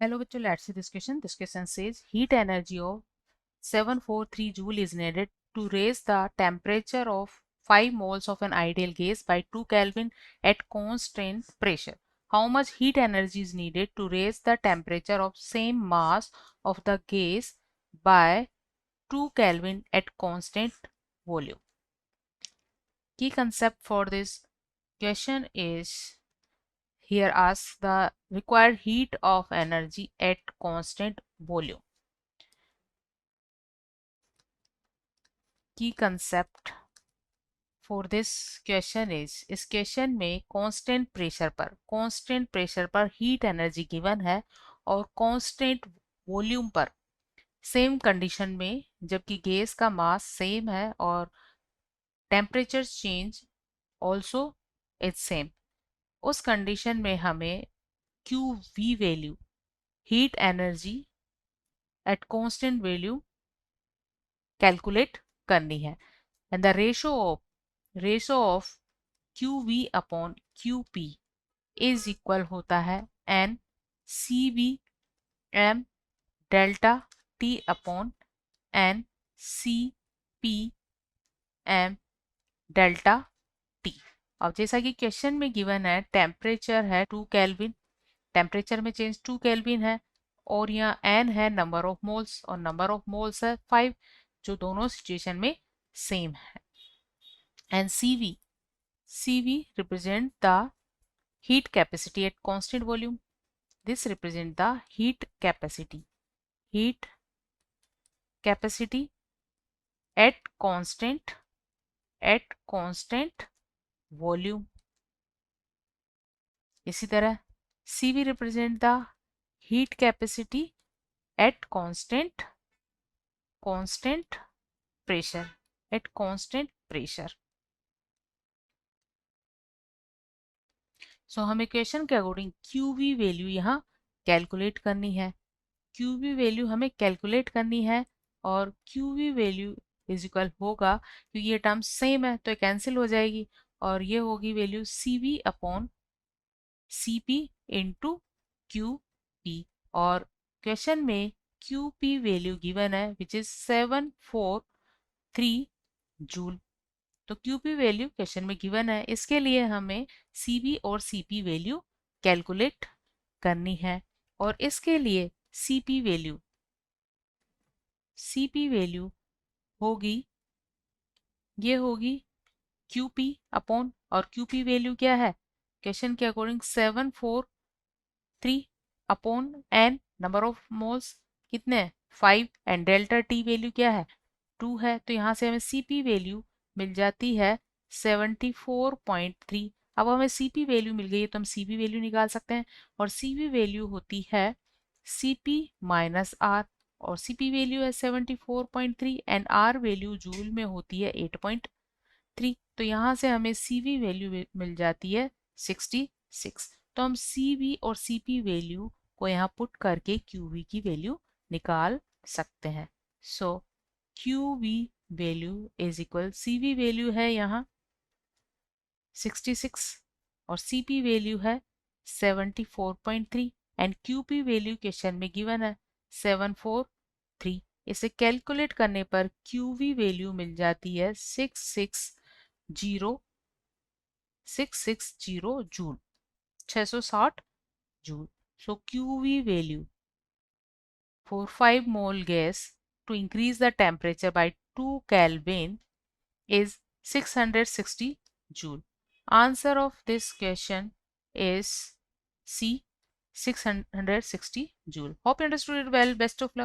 Hello bachcho, let's see this question. This question says heat energy of 743 joule is needed to raise the temperature of 5 moles of an ideal gas by 2 Kelvin at constant pressure. How much heat energy is needed to raise the temperature of same mass of the gas by 2 Kelvin at constant volume? Key concept for this question is here asks the required heat of energy at constant volume. Key concept for this question इस question में constant pressure पर heat energy given है और constant volume पर same condition में, जबकि gas का mass same है और temperature change also is same. उस कंडीशन में हमें Q V value, heat energy at constant value calculate करनी है। And the ratio of QV upon QP is equal होता है n CV m delta T upon n CP m delta T। अब जैसा कि क्वेश्चन में गिवन है temperature है 2 केल्विन, टेम्परेचर में चेंज 2 केल्विन है और यहाँ n है नंबर ऑफ मोल्स और नंबर ऑफ मोल्स है 5, जो दोनों सिचुएशन में सेम है। And CV represent the heat capacity at constant volume. This represent the heat capacity at constant volume. इसी तरह CV represent the heat capacity at constant pressure सो हमें question के according QV value यहाँ calculate करनी है। QV value हमें calculate करनी है और QV वैल्यू इज इक्वल होगा, क्योंकि ये टर्म सेम है तो ये कैंसिल हो जाएगी और ये होगी value CV upon CP into QP। और क्वेश्चन में QP वैल्यू गिवन है विच इज 743 जूल। तो QP वैल्यू क्वेश्चन में गिवन है, इसके लिए हमें CV और CP वैल्यू कैलकुलेट करनी है और इसके लिए CP वैल्यू होगी, ये होगी QP अपॉन, और QP वैल्यू क्या है क्वेश्चन के according 743 upon n number of moles कितने 5 एंड डेल्टा T वैल्यू क्या है 2 है। तो यहाँ से हमें CP वैल्यू मिल जाती है 74.3। अब हमें CP वैल्यू मिल गई है तो हम CP वैल्यू निकाल सकते हैं और CP वैल्यू होती है CP माइनस R और CP वैल्यू है 74.3 एंड R वैल्यू जूल में होती है 8.3। तो यहाँ से हमें CV वैल्यू मिल जाती है 66। तो हम CV और CP वैल्यू को यहाँ पुट करके QV की वैल्यू निकाल सकते हैं। सो QV value is equal, CV value है यहाँ 66 और CP वैल्यू है 74.3 एंड QP वैल्यू क्वेश्चन में गिवन है 743। इसे कैलकुलेट करने पर QV वैल्यू मिल जाती है 660 joule, 660 joule. So QV value for 5 mole gas to increase the temperature by 2 Kelvin is 660 joule. Answer of this question is C, 660 joule. Hope you understood it well. Best of luck.